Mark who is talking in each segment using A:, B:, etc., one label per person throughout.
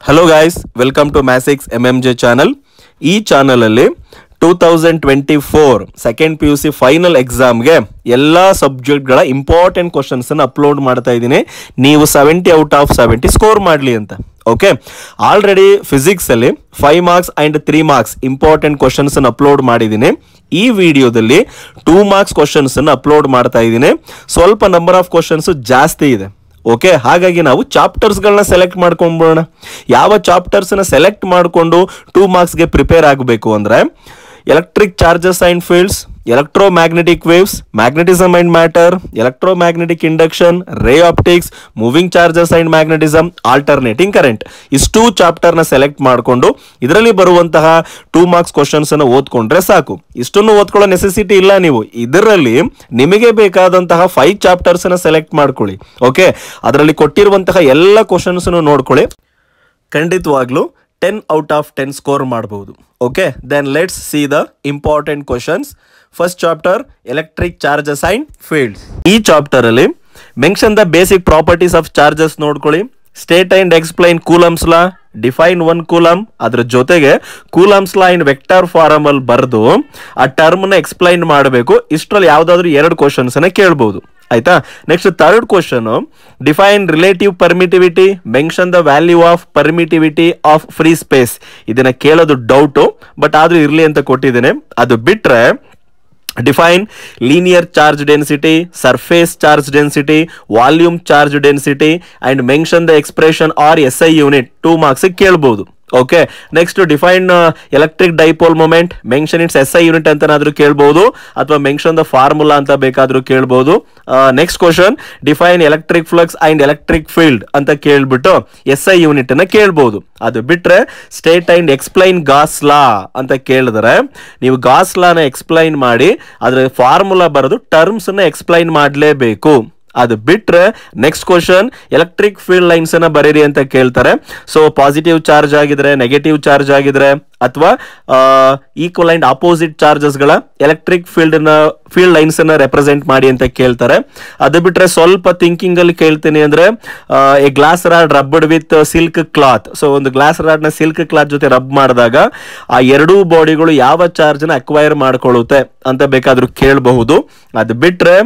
A: Hello guys, welcome to ಮ್ಯಾಸಿಕ್ಸ್ MMJ channel. ಈ ಚಾನಲಲ್ಲಿ 2024 ಸೆಕೆಂಡ್ PUC ಫೈನಲ್ ಎಕ್ಸಾಮ್ಗೆ ಎಲ್ಲ ಸಬ್ಜೆಕ್ಟ್ಗಳ ಇಂಪಾರ್ಟೆಂಟ್ ಕ್ವಶನ್ಸನ್ನು ಅಪ್ಲೋಡ್ ಮಾಡ್ತಾ ಇದ್ದೀನಿ. ನೀವು 70 ಔಟ್ ಆಫ್ 70 ಸ್ಕೋರ್ ಮಾಡಲಿ ಅಂತ. ಓಕೆ, ಆಲ್ರೆಡಿ ಫಿಸಿಕ್ಸಲ್ಲಿ 5 ಮಾರ್ಕ್ಸ್ ಆ್ಯಂಡ್ 3 ಮಾರ್ಕ್ಸ್ ಇಂಪಾರ್ಟೆಂಟ್ ಕ್ವಶನ್ಸನ್ನು ಅಪ್ಲೋಡ್ ಮಾಡಿದ್ದೀನಿ. ಈ ವಿಡಿಯೋದಲ್ಲಿ 2 ಮಾರ್ಕ್ಸ್ ಕ್ವಶನ್ಸನ್ನು ಅಪ್ಲೋಡ್ ಮಾಡ್ತಾ ಇದ್ದೀನಿ. ಸ್ವಲ್ಪ ನಂಬರ್ ಆಫ್ ಕ್ವಶನ್ಸು ಜಾಸ್ತಿ ಇದೆ. ಓಕೆ, ಹಾಗಾಗಿ ನಾವು ಚಾಪ್ಟರ್ಸ್ಗಳನ್ನ ಸೆಲೆಕ್ಟ್ ಮಾಡ್ಕೊಂಡ್ಬಿಡೋಣ. ಯಾವ ಚಾಪ್ಟರ್ಸ್ನ ಸೆಲೆಕ್ಟ್ ಮಾಡಿಕೊಂಡು 2 ಮಾರ್ಕ್ಸ್ಗೆ ಪ್ರಿಪೇರ್ ಆಗಬೇಕು ಅಂದರೆ electric charges and fields, electromagnetic waves, magnetism and matter, electromagnetic induction, ರೇ optics, moving charges and magnetism, alternating current. ಇಷ್ಟು ಚಾಪ್ಟರ್ನ ಸೆಲೆಕ್ಟ್ ಮಾಡಿಕೊಂಡು ಇದರಲ್ಲಿ ಬರುವಂತಹ 2 ಮಾರ್ಕ್ಸ್ ಕ್ವಶನ್ಸನ್ನು ಓದ್ಕೊಂಡ್ರೆ ಸಾಕು. ಇಷ್ಟನ್ನು ಓದ್ಕೊಳ್ಳೋ ನೆಸೆಸಿಟಿ ಇಲ್ಲ. ನೀವು ಇದರಲ್ಲಿ ನಿಮಗೆ ಬೇಕಾದಂತಹ 5 ಚಾಪ್ಟರ್ಸನ್ನು ಸೆಲೆಕ್ಟ್ ಮಾಡ್ಕೊಳ್ಳಿ. ಓಕೆ, ಅದರಲ್ಲಿ ಕೊಟ್ಟಿರುವಂತಹ ಎಲ್ಲ ಕ್ವಶನ್ಸನ್ನು ನೋಡ್ಕೊಳ್ಳಿ. ಖಂಡಿತವಾಗ್ಲೂ 10 ಔಟ್ ಆಫ್ 10 ಸ್ಕೋರ್ ಮಾಡಬಹುದು. Okay, then let's see the important questions. First chapter electric charges and fields. ಈ ಚಾಪ್ಟರ್ ಅಲ್ಲಿ mention the basic properties of charges ನೋಡ್ಕೊಳ್ಳಿ. State and explain Coulomb's law, define 1 coulomb, ಅದ್ರ ಜೊತೆಗೆ Coulomb's law in vector form ಅಲ್ಲಿ ಬರೆದು ಆ ಟರ್ಮ್ನ explain ಮಾಡಬೇಕು. ಇಷ್ಟರಲ್ಲಿ ಯಾವ್ದಾದ್ರು 2 ಕ್ವಶನ್ಸ್ ಅನ್ನ ಕೇಳ್ಬಹುದು. ಆಯ್ತಾ? Next third question, define relative permittivity, mention the value of permittivity of free space. ಇದನ್ನ ಕೇಳೋದು ಡೌಟು, ಬಟ್ ಆದ್ರೂ ಇರ್ಲಿ ಅಂತ ಕೊಟ್ಟಿದ್ದೇನೆ. ಅದು ಬಿಟ್ರೆ define linear charge density, surface charge density, volume charge density and mention the expression or SI unit 2 marks ಕೇಳ್ಬಹುದು. Okay, next define electric dipole moment, mention its SI unit ಅಂತನಾದ್ರೂ ಕೇಳ್ಬಹುದು, ಅಥವಾ ಮೆನ್ಷನ್ ದ ಫಾರ್ಮುಲಾ ಅಂತ ಬೇಕಾದ್ರೂ ಕೇಳ್ಬಹುದು. Next question, define electric flux and electric field ಅಂತ ಕೇಳ್ಬಿಟ್ಟು SI unit ಅನ್ನ ಕೇಳ್ಬಹುದು. ಅದು ಬಿಟ್ರೆ state and explain Gauss law ಅಂತ ಕೇಳಿದ್ರೆ ನೀವು ಗಾಸ್ ಲಾನ ಎಕ್ಸ್ಪ್ಲೈನ್ ಮಾಡಿ ಅದ್ರ ಫಾರ್ಮುಲಾ ಬರೆದು ಟರ್ಮ್ಸ್ ಅನ್ನ ಎಕ್ಸ್ಪ್ಲೈನ್ ಮಾಡಲೇಬೇಕು. ಅದು ಬಿಟ್ರೆ next question, electric field lines ಅನ್ನ ಬರೀರಿ ಅಂತ ಕೇಳ್ತಾರೆ. ಸೊ ಪಾಸಿಟಿವ್ ಚಾರ್ಜ್ ಆಗಿದ್ರೆ, ನೆಗೆಟಿವ್ ಚಾರ್ಜ್ ಆಗಿದ್ರೆ, ಅಥವಾ ಈಕ್ವಲ್ ಅಂಡ್ ಆಪೋಸಿಟ್ ಚಾರ್ಜಸ್ ಗಳ ಎಲೆಕ್ಟ್ರಿಕ್ ಫೀಲ್ಡ್ ಲೈನ್ಸ್ ಅನ್ನ ರೆಪ್ರೆಸೆಂಟ್ ಮಾಡಿ ಅಂತ ಕೇಳ್ತಾರೆ. ಅದು ಬಿಟ್ರೆ ಸ್ವಲ್ಪ ಥಿಂಕಿಂಗ್ ಅಲ್ಲಿ ಕೇಳ್ತೀನಿ ಅಂದ್ರೆ A glass rod rubbed with silk cloth. So ಒಂದು ಗ್ಲಾಸ್ ರಾಡ್ ನ ಸಿಲ್ಕ್ ಕ್ಲಾತ್ ಜೊತೆ ರಬ್ ಮಾಡಿದಾಗ ಆ 2 ಬಾಡಿಗಳು ಯಾವ ಚಾರ್ಜ್ ನ ಅಕ್ವೈರ್ ಮಾಡ್ಕೊಳ್ಳುತ್ತೆ ಅಂತ ಬೇಕಾದ್ರೂ ಕೇಳಬಹುದು. ಅದು ಬಿಟ್ರೆ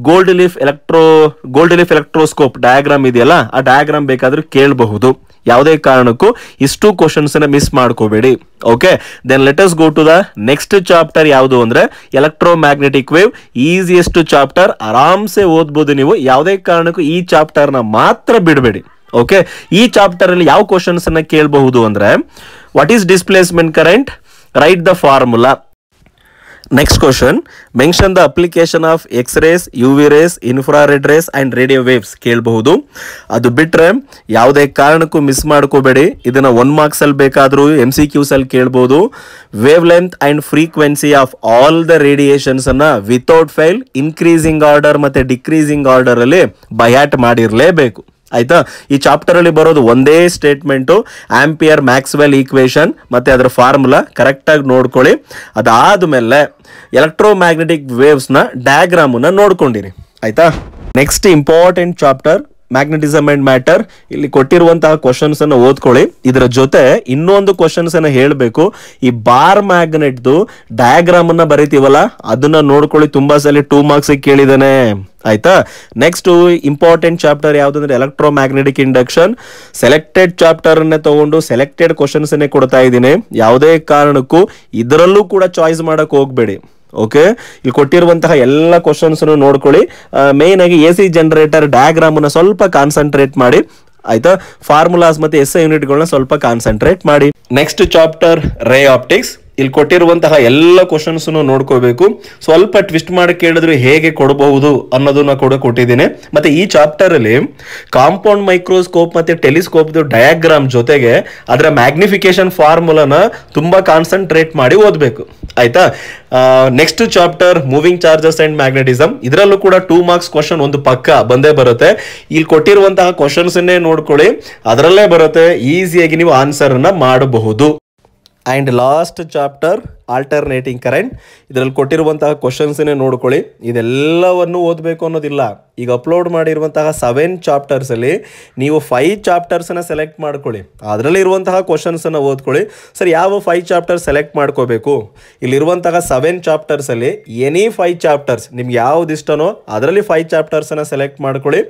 A: ಗೋಲ್ಡ್ ಲೀಫ್ ಎಲೆಕ್ಟ್ರೋಸ್ಕೋಪ್ ಡಯಾಗ್ರಾಮ್ ಇದೆಯಲ್ಲ, ಆ ಡಯಾಗ್ರಾಮ್ ಬೇಕಾದ್ರೂ ಕೇಳಬಹುದು. ಯಾವುದೇ ಕಾರಣಕ್ಕೂ ಇಷ್ಟು ಕ್ವಶನ್ಸ್ ಅನ್ನ ಮಿಸ್ ಮಾಡ್ಕೋಬೇಡಿ. Okay, then let us go to the next chapter. ಯಾವುದು ಅಂದ್ರೆ ಎಲೆಕ್ಟ್ರೋಮ್ಯಾಗ್ನೆಟಿಕ್ ವೇವ್. ಈಸಿಯೆಸ್ಟ್ ಚಾಪ್ಟರ್, ಆರಾಮ್ಸೆ ಓದ್ಬೋದು ನೀವು. ಯಾವುದೇ ಕಾರಣಕ್ಕೂ ಈ ಚಾಪ್ಟರ್ ನ ಮಾತ್ರ ಬಿಡಬೇಡಿ. ಓಕೆ, ಈ ಚಾಪ್ಟರ್ ಅಲ್ಲಿ ಯಾವ ಕ್ವಶನ್ಸ್ ಅನ್ನ ಕೇಳಬಹುದು ಅಂದ್ರೆ what is displacement current, write the formula. Next question, mention the application of X-rays, UV rays, infrared rays and radio waves ಕೇಳಬಹುದು. ಅದು ಬಿಟ್ರೆ ಯಾವುದೇ ಕಾರಣಕ್ಕೂ ಮಿಸ್ ಮಾಡ್ಕೋಬೇಡಿ. ಇದನ್ನ 1 ಮಾರ್ಕ್ಸ್ ಅಲ್ಲಿ ಬೇಕಾದ್ರೂ MCQs ಅಲ್ಲಿ ಕೇಳಬಹುದು. Wave length and frequency of all the radiations ಅನ್ನ ವಿತೌಟ್ ಫೈಲ್ ಇನ್ಕ್ರೀಸಿಂಗ್ ಆರ್ಡರ್ ಮತ್ತೆ ಡಿಕ್ರೀಸಿಂಗ್ ಆರ್ಡರ್ ಅಲ್ಲಿ ಬಯಾಟ್ ಮಾಡಿರ್ಲೇಬೇಕು. ಆಯ್ತಾ? ಈ ಚಾಪ್ಟರ್ ಅಲ್ಲಿ ಬರೋದು ಒಂದೇ ಸ್ಟೇಟ್ಮೆಂಟು, ಆಂಪಿಯರ್ ಮ್ಯಾಕ್ಸ್ವೆಲ್ ಈಕ್ವೇಶನ್ ಮತ್ತೆ ಅದರ ಫಾರ್ಮುಲಾ ಕರೆಕ್ಟ್ ಆಗಿ ನೋಡ್ಕೊಳ್ಳಿ. ಅದಾದ್ಮೇಲೆ ಎಲೆಕ್ಟ್ರೋಮ್ಯಾಗ್ನೆಟಿಕ್ ವೇವ್ಸ್ ನ ಡಯಾಗ್ರಾಮ್ ನ ನೋಡ್ಕೊಂಡಿರಿ. ಆಯ್ತಾ? Next important chapter magnetism and matter. ಇಲ್ಲಿ ಕೊಟ್ಟಿರುವಂತಹ ಕ್ವಶನ್ಸ್ ಅನ್ನು ಓದ್ಕೊಳ್ಳಿ. ಇದರ ಜೊತೆ ಇನ್ನೊಂದು ಕ್ವಶನ್ಸ್ ಅನ್ನ ಹೇಳಬೇಕು. ಈ ಬಾರ್ ಮ್ಯಾಗ್ನೆಟ್ ಡಯಾಗ್ರಾಮ್ ಅನ್ನ ಬರೀತೀವಲ್ಲ, ಅದನ್ನ ನೋಡ್ಕೊಳ್ಳಿ. ತುಂಬಾ ಸಲ 2 ಮಾರ್ಕ್ಸ್ ಕೇಳಿದಾನೆ. ಆಯ್ತಾ? ನೆಕ್ಸ್ಟ್ ಇಂಪಾರ್ಟೆಂಟ್ ಚಾಪ್ಟರ್ ಯಾವ್ದಂದ್ರೆ ಎಲೆಕ್ಟ್ರೋಮ್ಯಾಗ್ನೆಟಿಕ್ ಇಂಡಕ್ಷನ್. ಸೆಲೆಕ್ಟೆಡ್ ಚಾಪ್ಟರ್ ಅನ್ನೇ ತಗೊಂಡು ಸೆಲೆಕ್ಟೆಡ್ ಕ್ವಶನ್ಸ್ ಅನ್ನೇ ಕೊಡ್ತಾ ಇದ್ದೀನಿ. ಯಾವುದೇ ಕಾರಣಕ್ಕೂ ಇದರಲ್ಲೂ ಕೂಡ ಚಾಯ್ಸ್ ಮಾಡಕ್ ಹೋಗ್ಬೇಡಿ. ಓಕೆ, ಇಲ್ಲಿ ಕೊಟ್ಟಿರುವಂತಹ ಎಲ್ಲ ಕ್ವಶನ್ಸ್ ನೋಡ್ಕೊಳ್ಳಿ. ಮೇನ್ ಆಗಿ AC ಜನರೇಟರ್ ಡಯಾಗ್ರಾಮ್ ಅನ್ನ ಸ್ವಲ್ಪ ಕಾನ್ಸಂಟ್ರೇಟ್ ಮಾಡಿ. ಆಯ್ತಾ? ಫಾರ್ಮುಲಾಸ್ ಮತ್ತೆ SI ಯೂನಿಟ್ಗಳನ್ನ ಸ್ವಲ್ಪ ಕಾನ್ಸಂಟ್ರೇಟ್ ಮಾಡಿ. ನೆಕ್ಸ್ಟ್ ಚಾಪ್ಟರ್ ರೇ ಆಪ್ಟಿಕ್ಸ್. ಇಲ್ಲಿ ಕೊಟ್ಟಿರುವಂತಹ ಎಲ್ಲ ಕ್ವಶನ್ಸ್ ನೋಡ್ಕೋಬೇಕು. ಸ್ವಲ್ಪ ಟ್ವಿಸ್ಟ್ ಮಾಡಿ ಕೇಳಿದ್ರೆ ಹೇಗೆ ಕೊಡಬಹುದು ಅನ್ನೋದನ್ನ ಕೂಡ ಕೊಟ್ಟಿದ್ದೀನಿ. ಮತ್ತೆ ಈ ಚಾಪ್ಟರ್ ಅಲ್ಲಿ ಕಾಂಪೌಂಡ್ ಮೈಕ್ರೋಸ್ಕೋಪ್ ಮತ್ತೆ ಟೆಲಿಸ್ಕೋಪ್ ಡಯಾಗ್ರಾಮ್ ಜೊತೆಗೆ ಅದರ ಮ್ಯಾಗ್ನಿಫಿಕೇಶನ್ ಫಾರ್ಮುಲಾನ ತುಂಬಾ ಕಾನ್ಸಂಟ್ರೇಟ್ ಮಾಡಿ ಓದಬೇಕು. ಆಯ್ತಾ? Next chapter moving charges and magnetism. ಇದರಲ್ಲೂ ಕೂಡ 2 ಮಾರ್ಕ್ಸ್ ಕ್ವಶನ್ ಒಂದು ಪಕ್ಕ ಬಂದೇ ಬರುತ್ತೆ. ಇಲ್ಲಿ ಕೊಟ್ಟಿರುವಂತಹ ಕ್ವಶನ್ಸ್ ಅನ್ನೇ ನೋಡ್ಕೊಳ್ಳಿ, ಅದರಲ್ಲೇ ಬರುತ್ತೆ. ಈಸಿಯಾಗಿ ನೀವು ಆನ್ಸರ್ ಅನ್ನ ಮಾಡಬಹುದು. And last chapter alternating current. ಇದರಲ್ಲಿ ಕೊಟ್ಟಿರುವಂತಹ ಕ್ವಶನ್ಸನ್ನೇ ನೋಡ್ಕೊಳ್ಳಿ. ಇದೆಲ್ಲವನ್ನು ಓದಬೇಕು ಅನ್ನೋದಿಲ್ಲ. ಈಗ ಅಪ್ಲೋಡ್ ಮಾಡಿರುವಂತಹ 7 ಚಾಪ್ಟರ್ಸಲ್ಲಿ ನೀವು 5 ಚಾಪ್ಟರ್ಸನ್ನು ಸೆಲೆಕ್ಟ್ ಮಾಡ್ಕೊಳ್ಳಿ. ಅದರಲ್ಲಿ ಇರುವಂತಹ ಕ್ವಶನ್ಸನ್ನು ಓದ್ಕೊಳ್ಳಿ. ಸರ್ ಯಾವ 5 ಚಾಪ್ಟರ್ಸ್ ಸೆಲೆಕ್ಟ್ ಮಾಡ್ಕೋಬೇಕು? ಇಲ್ಲಿರುವಂತಹ 7 ಚಾಪ್ಟರ್ಸಲ್ಲಿ ಎನಿ 5 ಚಾಪ್ಟರ್ಸ್ ನಿಮ್ಗೆ ಯಾವ್ದು ಇಷ್ಟನೋ ಅದರಲ್ಲಿ 5 ಚಾಪ್ಟರ್ಸನ್ನು ಸೆಲೆಕ್ಟ್ ಮಾಡ್ಕೊಳ್ಳಿ.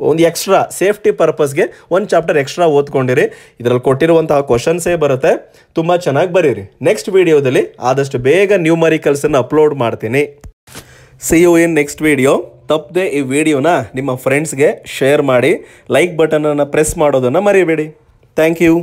A: ಒಂದು ಎಕ್ಸ್ಟ್ರಾ ಸೇಫ್ಟಿ ಪರ್ಪಸ್ಗೆ 1 ಚಾಪ್ಟರ್ ಎಕ್ಸ್ಟ್ರಾ ಓದ್ಕೊಂಡಿರಿ. ಇದರಲ್ಲಿ ಕೊಟ್ಟಿರುವಂತಹ ಕ್ವಶನ್ಸೇ ಬರುತ್ತೆ. ತುಂಬ ಚೆನ್ನಾಗಿ ಬರೀರಿ. ನೆಕ್ಸ್ಟ್ ವಿಡಿಯೋದಲ್ಲಿ ಆದಷ್ಟು ಬೇಗ ನ್ಯೂಮರಿಕಲ್ಸನ್ನು ಅಪ್ಲೋಡ್ ಮಾಡ್ತೀನಿ. See you in next video. ತಪ್ಪದೆ ಈ ವಿಡಿಯೋನ ನಿಮ್ಮ ಫ್ರೆಂಡ್ಸ್ಗೆ ಶೇರ್ ಮಾಡಿ, ಲೈಕ್ ಬಟನನ್ನು ಪ್ರೆಸ್ ಮಾಡೋದನ್ನು ಮರಿಬೇಡಿ. Thank you.